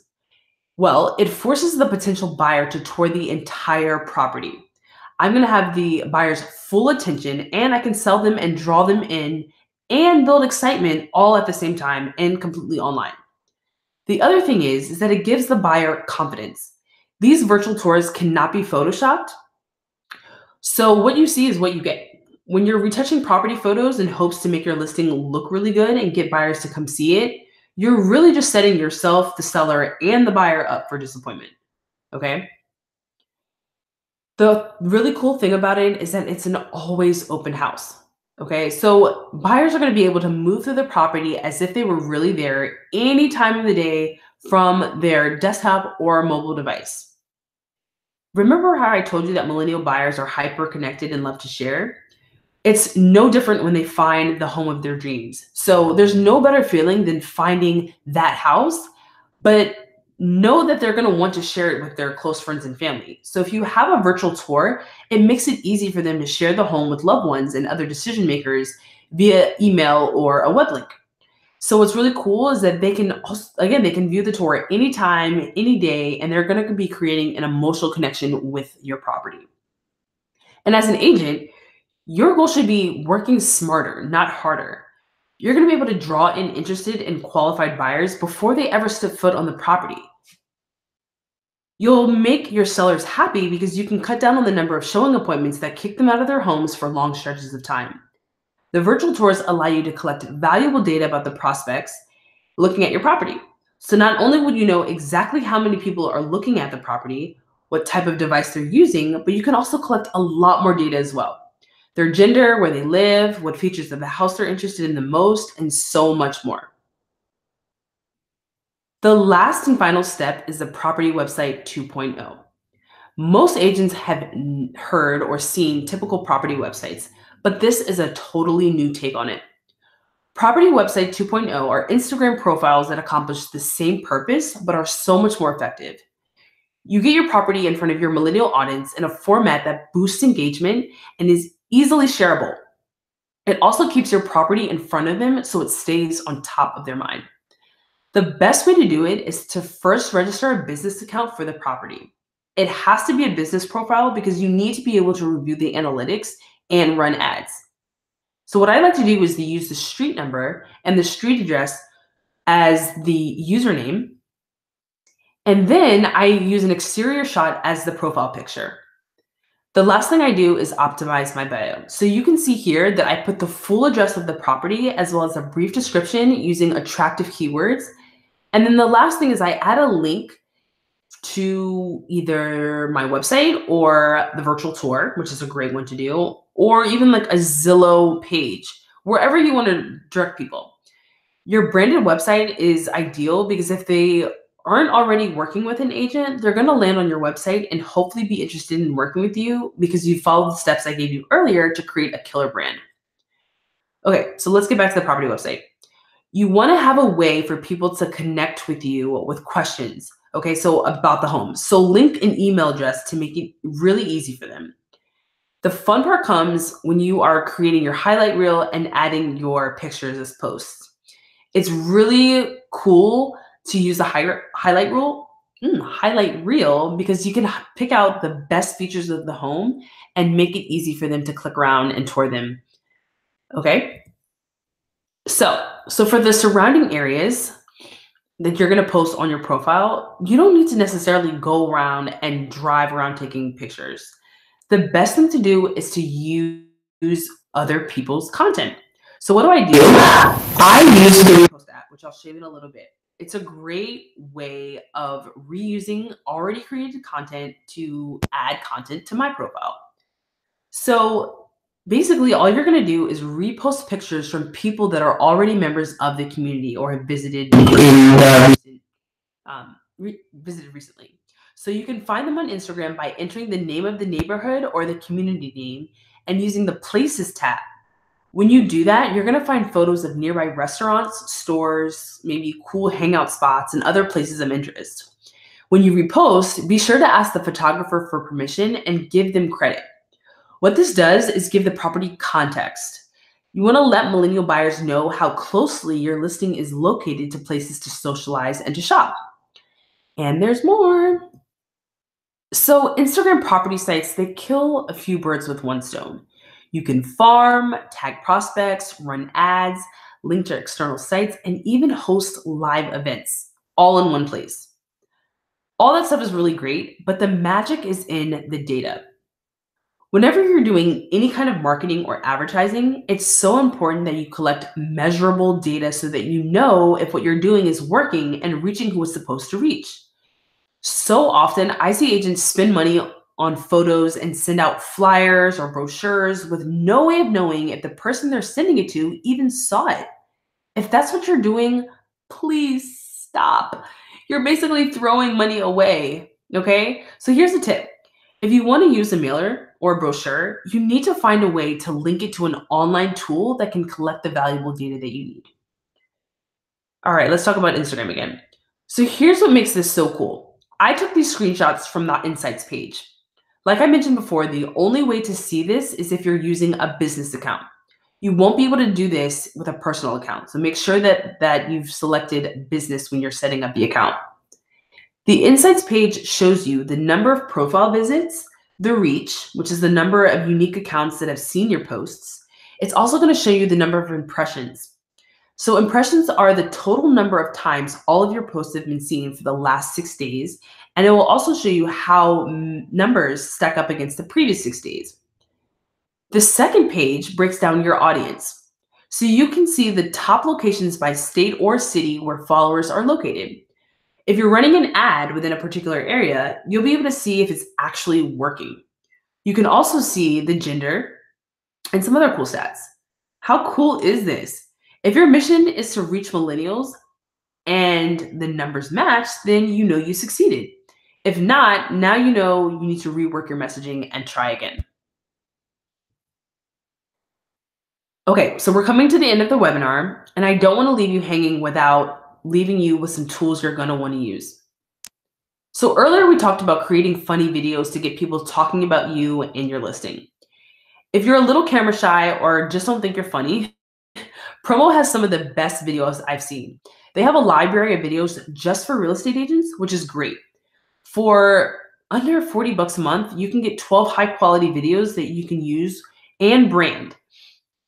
Well, it forces the potential buyer to tour the entire property. I'm going to have the buyer's full attention and I can sell them and draw them in and build excitement all at the same time and completely online. The other thing is that it gives the buyer confidence. These virtual tours cannot be photoshopped. So what you see is what you get. When you're retouching property photos in hopes to make your listing look really good and get buyers to come see it, you're really just setting yourself, the seller, and the buyer up for disappointment. Okay? The really cool thing about it is that it's an always open house. Okay, so buyers are going to be able to move through the property as if they were really there any time of the day from their desktop or mobile device. Remember how I told you that millennial buyers are hyper connected and love to share? It's no different when they find the home of their dreams. So there's no better feeling than finding that house, but know that they're going to want to share it with their close friends and family. So if you have a virtual tour, it makes it easy for them to share the home with loved ones and other decision makers via email or a web link. So what's really cool is that they can also, again, they can view the tour anytime, any day, and they're going to be creating an emotional connection with your property. And as an agent, your goal should be working smarter, not harder. You're going to be able to draw in interested and qualified buyers before they ever step foot on the property. You'll make your sellers happy because you can cut down on the number of showing appointments that kick them out of their homes for long stretches of time. The virtual tours allow you to collect valuable data about the prospects looking at your property. So not only would you know exactly how many people are looking at the property, what type of device they're using, but you can also collect a lot more data as well. Their gender, where they live, what features of the house they're interested in the most, and so much more. The last and final step is the property website 2.0. Most agents have heard or seen typical property websites, but this is a totally new take on it. Property website 2.0 are Instagram profiles that accomplish the same purpose, but are so much more effective. You get your property in front of your millennial audience in a format that boosts engagement and is easily shareable. It also keeps your property in front of them so it stays on top of their mind. The best way to do it is to first register a business account for the property. It has to be a business profile because you need to be able to review the analytics and run ads. So what I like to do is to use the street number and the street address as the username. And then I use an exterior shot as the profile picture. The last thing I do is optimize my bio. So you can see here that I put the full address of the property as well as a brief description using attractive keywords. And then the last thing is I add a link to either my website or the virtual tour, which is a great one to do, or even like a Zillow page, wherever you want to direct people. Your branded website is ideal because if they aren't already working with an agent, they're going to land on your website and hopefully be interested in working with you because you followed the steps I gave you earlier to create a killer brand. Okay, so let's get back to the property website. You want to have a way for people to connect with you with questions, okay, so about the home. So link an email address to make it really easy for them. The fun part comes when you are creating your highlight reel and adding your pictures as posts. It's really cool to use the highlight reel because you can pick out the best features of the home and make it easy for them to click around and tour them. Okay. So for the surrounding areas that you're going to post on your profile, you don't need to necessarily go around and drive around taking pictures. The best thing to do is to use other people's content. So what do? I use the Repost app, which I'll show you in a little bit. It's a great way of reusing already created content to add content to my profile. So basically, all you're going to do is repost pictures from people that are already members of the community or have visited recently. So you can find them on Instagram by entering the name of the neighborhood or the community name and using the Places tab. When you do that, you're going to find photos of nearby restaurants, stores, maybe cool hangout spots, and other places of interest. When you repost, be sure to ask the photographer for permission and give them credit. What this does is give the property context. You want to let millennial buyers know how closely your listing is located to places to socialize and to shop. And there's more. So Instagram property sites, they kill a few birds with one stone. You can farm, tag prospects, run ads, link to external sites, and even host live events all in one place. All that stuff is really great, but the magic is in the data. Whenever you're doing any kind of marketing or advertising, it's so important that you collect measurable data so that you know if what you're doing is working and reaching who it's supposed to reach. So often, I see agents spend money on photos and send out flyers or brochures with no way of knowing if the person they're sending it to even saw it. If that's what you're doing, please stop. You're basically throwing money away. Okay? So here's a tip. If you want to use a mailer or a brochure, you need to find a way to link it to an online tool that can collect the valuable data that you need. All right, let's talk about Instagram again. So here's what makes this so cool. I took these screenshots from the Insights page. Like I mentioned before, the only way to see this is if you're using a business account. You won't be able to do this with a personal account. So make sure that you've selected business when you're setting up the account. The Insights page shows you the number of profile visits, the reach, which is the number of unique accounts that have seen your posts. It's also going to show you the number of impressions. So impressions are the total number of times all of your posts have been seen for the last 6 days. And it will also show you how numbers stack up against the previous 6 days. The second page breaks down your audience. So you can see the top locations by state or city where followers are located. If you're running an ad within a particular area, you'll be able to see if it's actually working. You can also see the gender and some other cool stats. How cool is this? If your mission is to reach millennials and the numbers match, then you know you succeeded. If not, now you know you need to rework your messaging and try again. Okay, so we're coming to the end of the webinar, and I don't want to leave you hanging without leaving you with some tools you're going to want to use. So earlier we talked about creating funny videos to get people talking about you and your listing. If you're a little camera shy or just don't think you're funny, Promo has some of the best videos I've seen. They have a library of videos just for real estate agents, which is great. For under $40 a month, you can get 12 high quality videos that you can use and brand.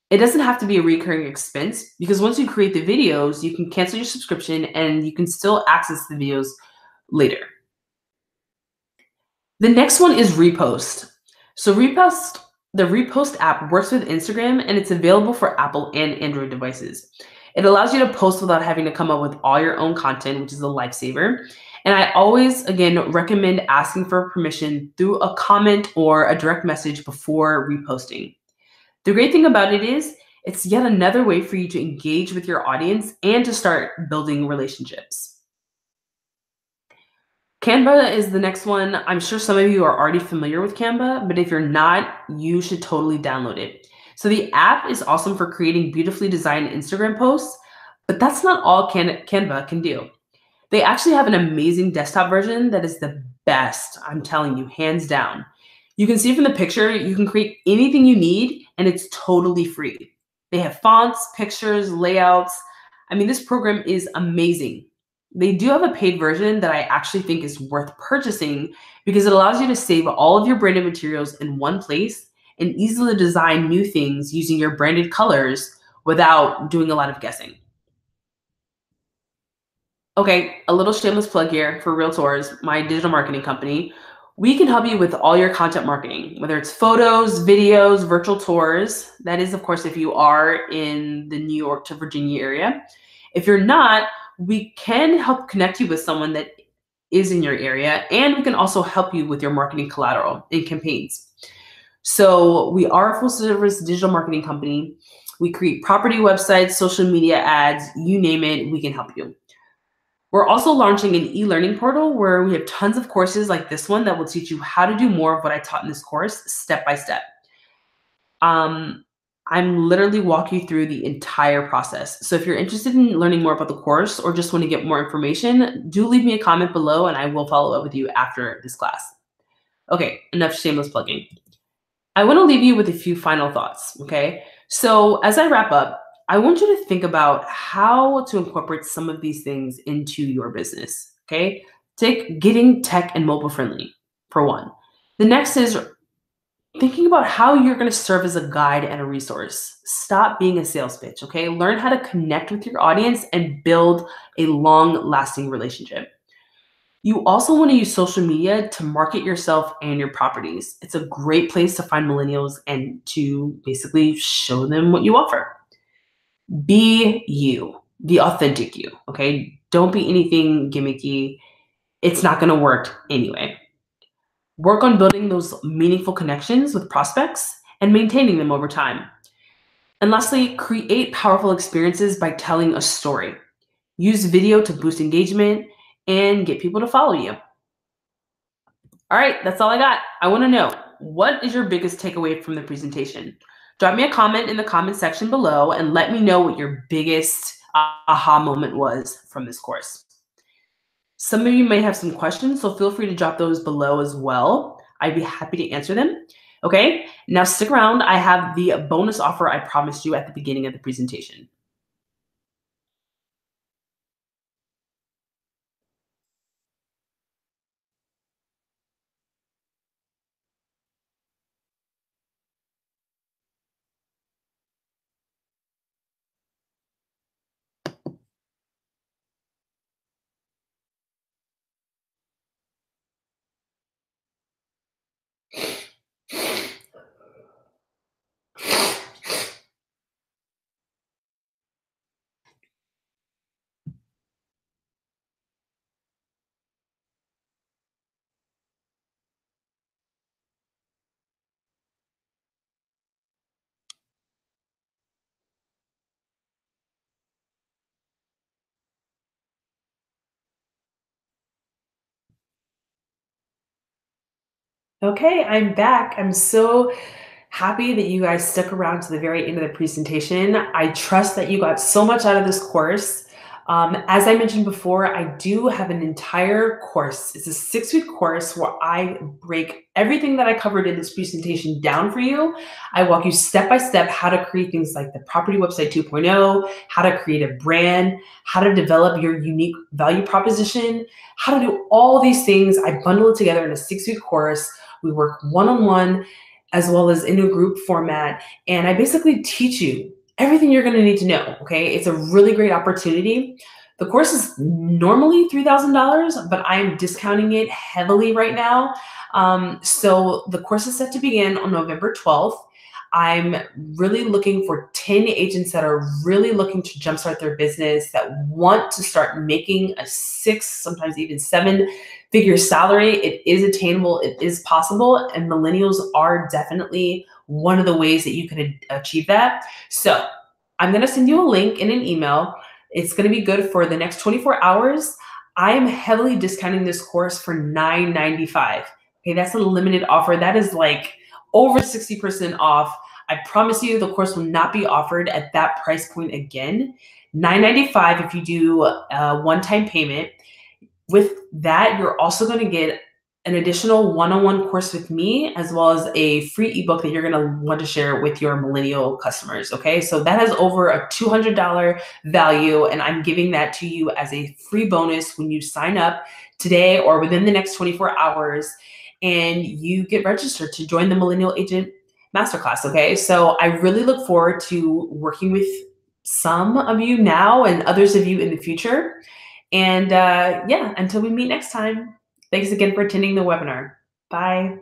It doesn't have to be a recurring expense because once you create the videos, you can cancel your subscription and you can still access the videos later. The next one is Repost. So the Repost app works with Instagram and it's available for Apple and Android devices. It allows you to post without having to come up with all your own content, which is a lifesaver. And I always, again, recommend asking for permission through a comment or a direct message before reposting. The great thing about it is it's yet another way for you to engage with your audience and to start building relationships. Canva is the next one. I'm sure some of you are already familiar with Canva, but if you're not, you should totally download it. So the app is awesome for creating beautifully designed Instagram posts, but that's not all Canva can do. They actually have an amazing desktop version that is the best, I'm telling you, hands down. You can see from the picture, you can create anything you need and it's totally free. They have fonts, pictures, layouts. I mean, this program is amazing. They do have a paid version that I actually think is worth purchasing because it allows you to save all of your branded materials in one place and easily design new things using your branded colors without doing a lot of guessing. Okay, a little shameless plug here for Realtors, my digital marketing company. We can help you with all your content marketing, whether it's photos, videos, virtual tours. That is, of course, if you are in the New York to Virginia area. If you're not, we can help connect you with someone that is in your area, and we can also help you with your marketing collateral and campaigns. So we are a full service digital marketing company. We create property websites, social media ads, you name it, we can help you. We're also launching an e-learning portal where we have tons of courses like this one that will teach you how to do more of what I taught in this course step by step. I'm literally walking you through the entire process. So if you're interested in learning more about the course or just want to get more information, do leave me a comment below and I will follow up with you after this class. Okay, enough shameless plugging. I want to leave you with a few final thoughts, okay? So as I wrap up, I want you to think about how to incorporate some of these things into your business, okay? Take getting tech and mobile friendly, for one. The next is thinking about how you're going to serve as a guide and a resource. Stop being a sales pitch, okay? Learn how to connect with your audience and build a long lasting relationship. You also want to use social media to market yourself and your properties. It's a great place to find millennials and to basically show them what you offer. Be you, be authentic you, okay? Don't be anything gimmicky. It's not going to work anyway. Work on building those meaningful connections with prospects and maintaining them over time. And lastly, create powerful experiences by telling a story. Use video to boost engagement and get people to follow you. All right, that's all I got. I want to know, what is your biggest takeaway from the presentation? Drop me a comment in the comment section below and let me know what your biggest aha moment was from this course. Some of you may have some questions, so feel free to drop those below as well. I'd be happy to answer them. Okay, now stick around. I have the bonus offer I promised you at the beginning of the presentation. Okay, I'm back. I'm so happy that you guys stuck around to the very end of the presentation. I trust that you got so much out of this course. As I mentioned before, I do have an entire course. It's a 6-week course where I break everything that I covered in this presentation down for you. I walk you step by step how to create things like the Property Website 2.0, how to create a brand, how to develop your unique value proposition, how to do all these things. I bundle it together in a 6-week course. We work one-on-one as well as in a group format. And I basically teach you everything you're going to need to know. Okay. It's a really great opportunity. The course is normally $3,000, but I'm discounting it heavily right now. So the course is set to begin on November 12th. I'm really looking for 10 agents that are really looking to jumpstart their business, that want to start making a 6, sometimes even 7-figure salary. It is attainable, it is possible, and millennials are definitely one of the ways that you can achieve that. So I'm going to send you a link in an email. It's going to be good for the next 24 hours. I am heavily discounting this course for $9.95. Okay, that's a limited offer. That is like over 60% off. I promise you the course will not be offered at that price point again. $9.95 if you do a one-time payment. With that, you're also going to get an additional one-on-one course with me, as well as a free ebook that you're going to want to share with your millennial customers. Okay, so that has over a $200 value, and I'm giving that to you as a free bonus when you sign up today or within the next 24 hours and you get registered to join the Millennial Agent Masterclass. Okay, so I really look forward to working with some of you now and others of you in the future. And yeah, until we meet next time, thanks again for attending the webinar. Bye.